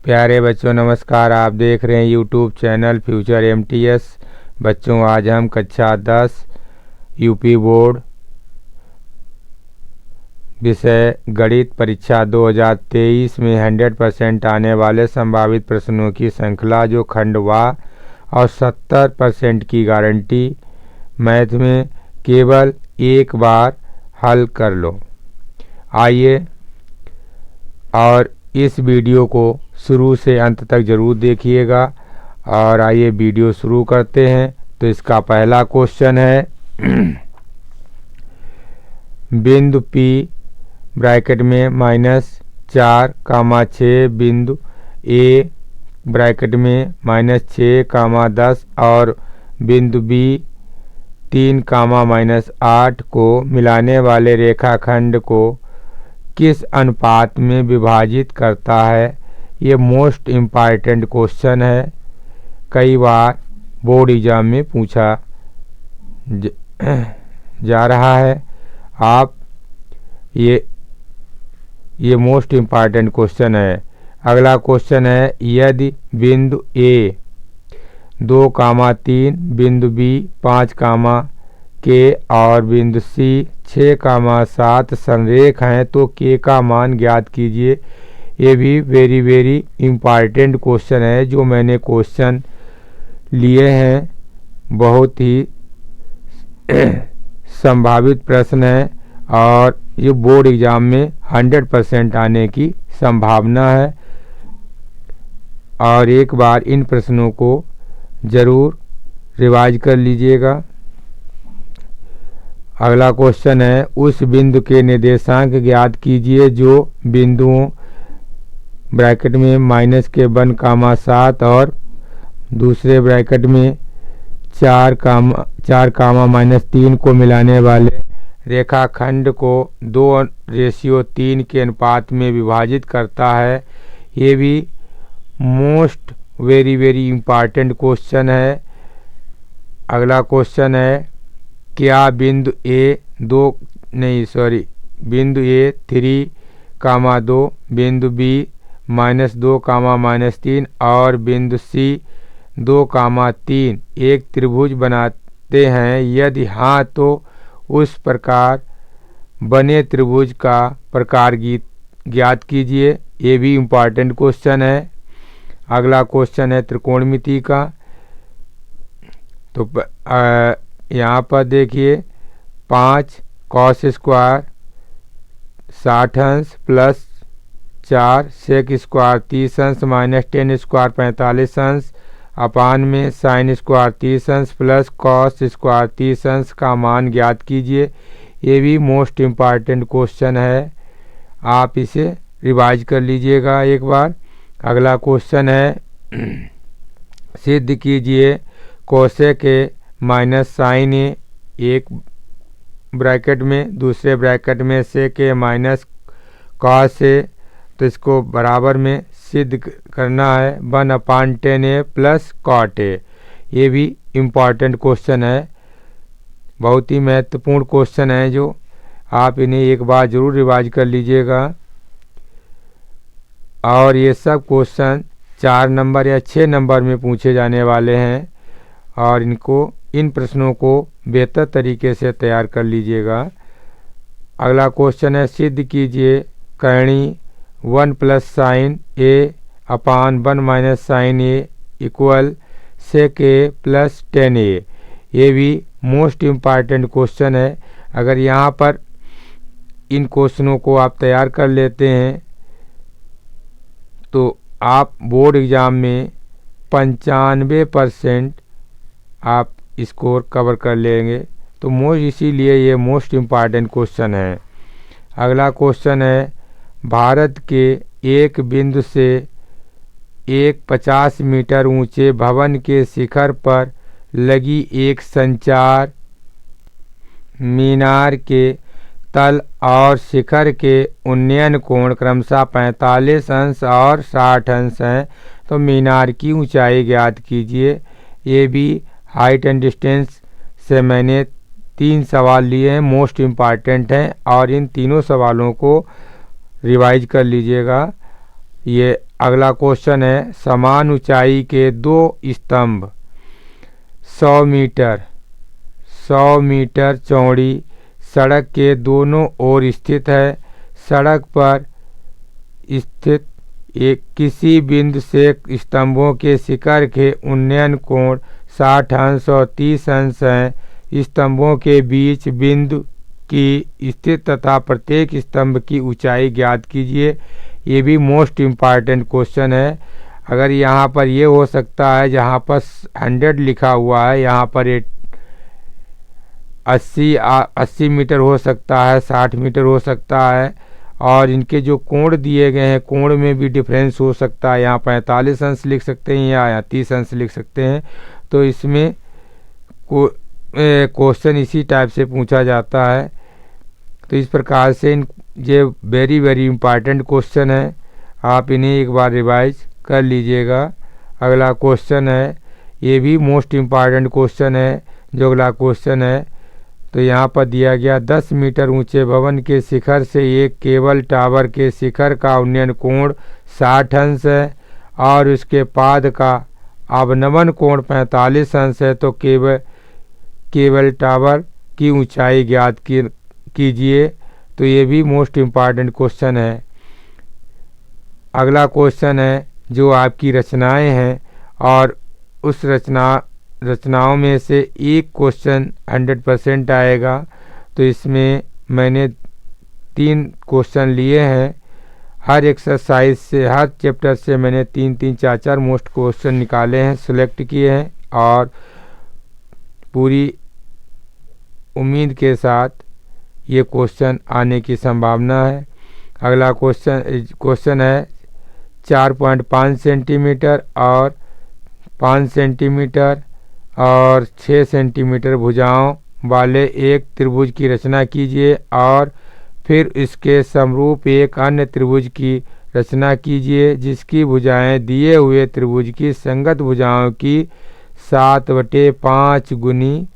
प्यारे बच्चों नमस्कार। आप देख रहे हैं यूट्यूब चैनल फ्यूचर एमटीएस। बच्चों आज हम कक्षा 10 यूपी बोर्ड विषय गणित परीक्षा 2023 में 100% आने वाले संभावित प्रश्नों की श्रृंखला जो खंडवा और 70% की गारंटी मैथ में केवल एक बार हल कर लो। आइए और इस वीडियो को शुरू से अंत तक ज़रूर देखिएगा। और आइए वीडियो शुरू करते हैं। तो इसका पहला क्वेश्चन है बिंदु P ब्रैकेट में -4,6 बिंदु A ब्रैकेट में -6,10 और बिंदु B 3,-8 को मिलाने वाले रेखाखंड को किस अनुपात में विभाजित करता है। ये मोस्ट इम्पॉर्टेंट क्वेश्चन है, कई बार बोर्ड एग्जाम में पूछा जा रहा है। आप ये मोस्ट इम्पॉर्टेंट क्वेश्चन है। अगला क्वेश्चन है यदि बिंदु A 2,3 बिंदु B 5, और बिंदु C 6,7 संरेख हैं तो K का मान ज्ञात कीजिए। ये भी वेरी इम्पॉर्टेंट क्वेश्चन है जो मैंने क्वेश्चन लिए हैं। बहुत ही संभावित प्रश्न है और ये बोर्ड एग्जाम में 100% आने की संभावना है। और एक बार इन प्रश्नों को ज़रूर रिवाइज कर लीजिएगा। अगला क्वेश्चन है उस बिंदु के निर्देशांक ज्ञात कीजिए जो बिंदुओं ब्रैकेट में -1,7 और दूसरे ब्रैकेट में 4,-3 को मिलाने वाले रेखाखंड को 2:3 के अनुपात में विभाजित करता है। ये भी मोस्ट वेरी इम्पॉर्टेंट क्वेश्चन है। अगला क्वेश्चन है क्या बिंदु A 3,2 बिंदु B -2, और बिंदु C 2,3 एक त्रिभुज बनाते हैं। यदि हाँ तो उस प्रकार बने त्रिभुज का प्रकार ज्ञात कीजिए। ये भी इम्पॉर्टेंट क्वेश्चन है। अगला क्वेश्चन है त्रिकोणमिति का। तो यहाँ पर देखिए 5 cos square 60 plus 4 sec square 30 minus 10 square 45 अपान में sin square 30 plus cos square 30 का मान ज्ञात कीजिए। ये भी मोस्ट इम्पॉर्टेंट क्वेश्चन है, आप इसे रिवाइज कर लीजिएगा एक बार। अगला क्वेश्चन है सिद्ध कीजिए कोसेक के माइनस साइन ए एक ब्रैकेट में दूसरे ब्रैकेट में से के माइनस कॉस से, तो इसको बराबर में सिद्ध करना है 1/10A प्लस कॉट ए। ये भी इम्पॉर्टेंट क्वेश्चन है, बहुत ही महत्वपूर्ण क्वेश्चन है जो आप इन्हें एक बार ज़रूर रिवाइज कर लीजिएगा। और ये सब क्वेश्चन 4 नंबर या 6 नंबर में पूछे जाने वाले हैं और इन प्रश्नों को बेहतर तरीके से तैयार कर लीजिएगा। अगला क्वेश्चन है सिद्ध कीजिए करणी 1 प्लस साइन ए अपान 1 माइनस साइन ए इक्वल सेक ए प्लस 10A। ये भी मोस्ट इम्पॉर्टेंट क्वेश्चन है। अगर यहाँ पर इन क्वेश्चनों को आप तैयार कर लेते हैं तो आप बोर्ड एग्ज़ाम में 95% आप स्कोर कवर कर लेंगे। तो इसीलिए ये मोस्ट इम्पॉर्टेंट क्वेश्चन है। अगला क्वेश्चन है भारत के एक बिंदु से एक 50 मीटर ऊंचे भवन के शिखर पर लगी एक संचार मीनार के तल और शिखर के उन्नयन कोण क्रमशः 45 और 60 हैं। तो मीनार की ऊंचाई ज्ञात कीजिए। ये भी हाइट एंड डिस्टेंस से मैंने 3 सवाल लिए हैं, मोस्ट इम्पॉर्टेंट हैं और इन तीनों सवालों को रिवाइज कर लीजिएगा। ये अगला क्वेश्चन है, समान ऊंचाई के दो स्तंभ 100 मीटर चौड़ी सड़क के दोनों ओर स्थित है। सड़क पर स्थित एक किसी बिंदु से स्तंभों के शिखर के उन्नयन कोण 60 अंश और 30 अंश हैं। स्तंभों के बीच बिंदु की स्थित तथा प्रत्येक स्तंभ की ऊंचाई ज्ञात कीजिए। ये भी मोस्ट इम्पॉर्टेंट क्वेश्चन है। अगर यहाँ पर ये हो सकता है, जहाँ पर 100 लिखा हुआ है, यहाँ पर 80 मीटर हो सकता है, 60 मीटर हो सकता है, और इनके जो कोण दिए गए हैं कोण में भी डिफरेंस हो सकता है। यहाँ 45 अंश लिख सकते हैं या 30 अंश लिख सकते हैं। तो इसमें क्वेश्चन इसी टाइप से पूछा जाता है। तो इस प्रकार से ये वेरी वेरी इंपॉर्टेंट क्वेश्चन है, आप इन्हें एक बार रिवाइज कर लीजिएगा। अगला क्वेश्चन है, ये भी मोस्ट इम्पॉर्टेंट क्वेश्चन है। जो अगला क्वेश्चन है, तो यहाँ पर दिया गया 10 मीटर ऊंचे भवन के शिखर से एक केबल टावर के शिखर का उन्नयन कोण 60 अंश है और उसके पाद का अवनमन कोण 45 अंश है। तो केबल टावर की ऊंचाई ज्ञात कीजिए। तो ये भी मोस्ट इम्पॉर्टेंट क्वेश्चन है। अगला क्वेश्चन है, जो आपकी रचनाएं हैं और उस रचनाओं में से एक क्वेश्चन 100% आएगा। तो इसमें मैंने 3 क्वेश्चन लिए हैं। हर एक्सरसाइज से, हर चैप्टर से मैंने 3-3, 4-4 मोस्ट क्वेश्चन निकाले हैं, सिलेक्ट किए हैं, और पूरी उम्मीद के साथ ये क्वेश्चन आने की संभावना है। अगला क्वेश्चन है 4.5 सेंटीमीटर और 5 सेंटीमीटर और 6 सेंटीमीटर भुजाओं वाले एक त्रिभुज की रचना कीजिए और फिर इसके समरूप एक अन्य त्रिभुज की रचना कीजिए जिसकी भुजाएं दिए हुए त्रिभुज की संगत भुजाओं की 7/5 गुनी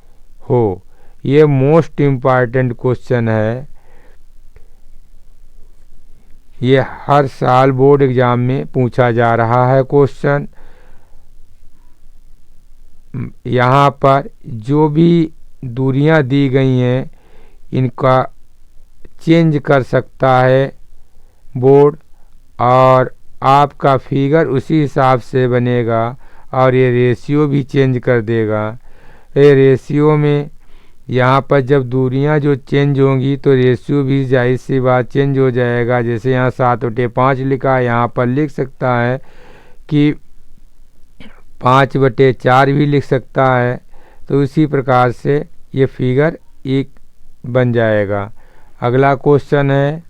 हो। ये मोस्ट इम्पॉर्टेंट क्वेश्चन है। ये हर साल बोर्ड एग्जाम में पूछा जा रहा है क्वेश्चन। यहाँ पर जो भी दूरियां दी गई हैं इनका चेंज कर सकता है बोर्ड, और आपका फिगर उसी हिसाब से बनेगा, और ये रेशियो भी चेंज कर देगा। ये रेशियो में यहाँ पर जब दूरियां जो चेंज होंगी तो रेशियो भी जाहिर सी बात चेंज हो जाएगा। जैसे यहाँ 7/5 लिखा है, यहाँ पर लिख सकता है कि 5/4 भी लिख सकता है। तो इसी प्रकार से ये फिगर एक बन जाएगा। अगला क्वेश्चन है,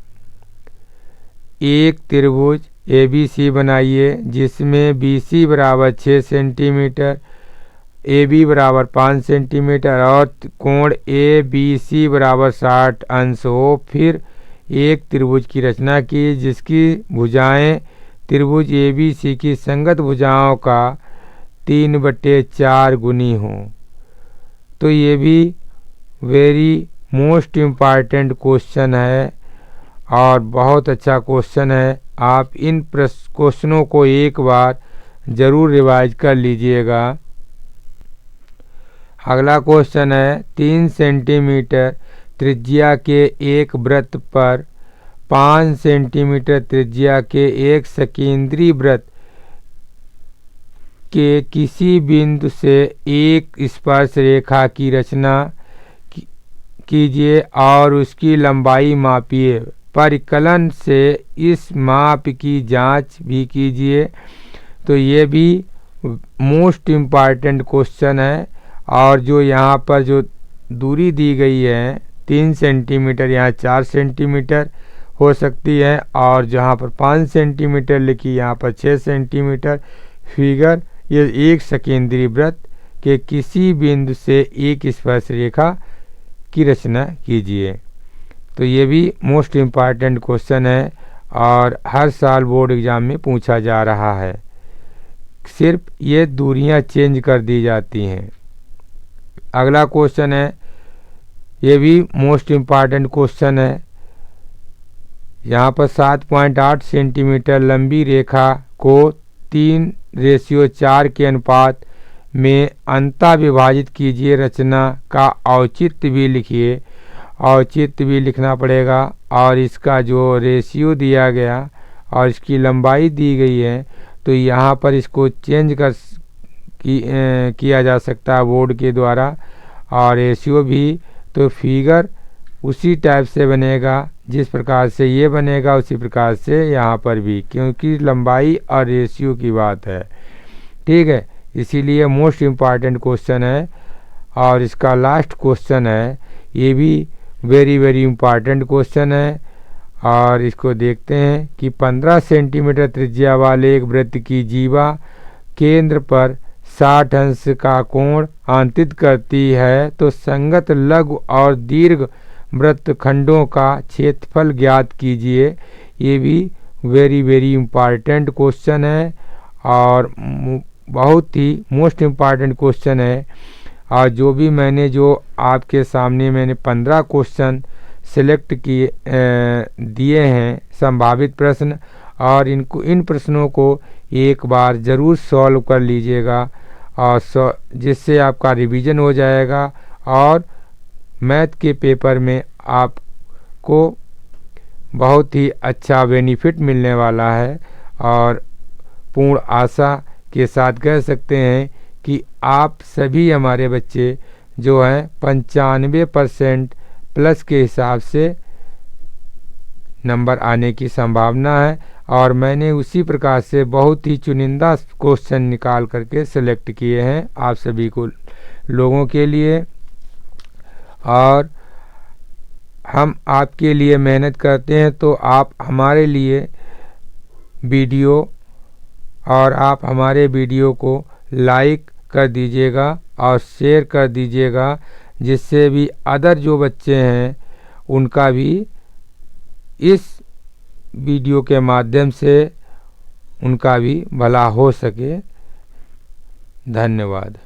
एक त्रिभुज ABC बनाइए जिसमें BC बराबर 6 सेंटीमीटर, AB बराबर 5 सेंटीमीटर और कोण ABC बराबर 60 अंश हो। फिर एक त्रिभुज की रचना की जिसकी भुजाएं त्रिभुज ABC की संगत भुजाओं का 3/4 गुनी हो। तो ये भी वेरी मोस्ट इम्पॉर्टेंट क्वेश्चन है और बहुत अच्छा क्वेश्चन है। आप इन क्वेश्चनों को एक बार ज़रूर रिवाइज कर लीजिएगा। अगला क्वेश्चन है, 3 सेंटीमीटर त्रिज्या के एक वृत्त पर 5 सेंटीमीटर त्रिज्या के एक सकेंद्री वृत्त के किसी बिंदु से एक स्पर्श रेखा की रचना कीजिए और उसकी लंबाई मापिए। परिकलन से इस माप की जांच भी कीजिए। तो ये भी मोस्ट इम्पॉर्टेंट क्वेश्चन है। और जो यहाँ पर जो दूरी दी गई है 3 सेंटीमीटर, यहाँ 4 सेंटीमीटर हो सकती है, और जहाँ पर 5 सेंटीमीटर लिखी यहाँ पर 6 सेंटीमीटर। फिगर ये एक सकेंद्री वृत्त के किसी बिंदु से एक स्पर्श रेखा की रचना कीजिए। तो ये भी मोस्ट इम्पॉर्टेंट क्वेश्चन है और हर साल बोर्ड एग्जाम में पूछा जा रहा है। सिर्फ ये दूरियां चेंज कर दी जाती हैं। अगला क्वेश्चन है, ये भी मोस्ट इम्पॉर्टेंट क्वेश्चन है। यहाँ पर 7.8 सेंटीमीटर लंबी रेखा को 3:4 के अनुपात में अंतः विभाजित कीजिए। रचना का औचित्य भी लिखिए, औचित्य भी लिखना पड़ेगा और इसका जो रेशियो दिया गया और इसकी लंबाई दी गई है तो यहाँ पर इसको चेंज किया जा सकता है बोर्ड के द्वारा। और रेशियो भी तो फिगर उसी टाइप से बनेगा, जिस प्रकार से ये बनेगा उसी प्रकार से यहाँ पर भी, क्योंकि लंबाई और रेशियो की बात है। ठीक है, इसीलिए मोस्ट इम्पॉर्टेंट क्वेश्चन है। और इसका लास्ट क्वेश्चन है, ये भी वेरी वेरी इम्पॉर्टेंट क्वेश्चन है। और इसको देखते हैं कि 15 सेंटीमीटर त्रिज्या वाले एक वृत्त की जीवा केंद्र पर 60 अंश का कोण अंकित करती है तो संगत लघु और दीर्घ वृत्तखंडों का क्षेत्रफल ज्ञात कीजिए। ये भी वेरी वेरी इम्पॉर्टेंट क्वेश्चन है और बहुत ही मोस्ट इम्पॉर्टेंट क्वेश्चन है। और जो भी मैंने जो आपके सामने मैंने 15 क्वेश्चन सिलेक्ट किए दिए हैं संभावित प्रश्न, और इन प्रश्नों को एक बार ज़रूर सॉल्व कर लीजिएगा और जिससे आपका रिवीजन हो जाएगा और मैथ के पेपर में आपको बहुत ही अच्छा बेनिफिट मिलने वाला है। और पूर्ण आशा के साथ कह सकते हैं कि आप सभी हमारे बच्चे जो हैं 95% प्लस के हिसाब से नंबर आने की संभावना है। और मैंने उसी प्रकार से बहुत ही चुनिंदा क्वेश्चन निकाल करके सेलेक्ट किए हैं आप सभी को लोगों के लिए। और हम आपके लिए मेहनत करते हैं तो आप हमारे लिए वीडियो और आप हमारे वीडियो को लाइक कर दीजिएगा और शेयर कर दीजिएगा, जिससे भी अदर जो बच्चे हैं उनका भी इस वीडियो के माध्यम से उनका भी भला हो सके। धन्यवाद।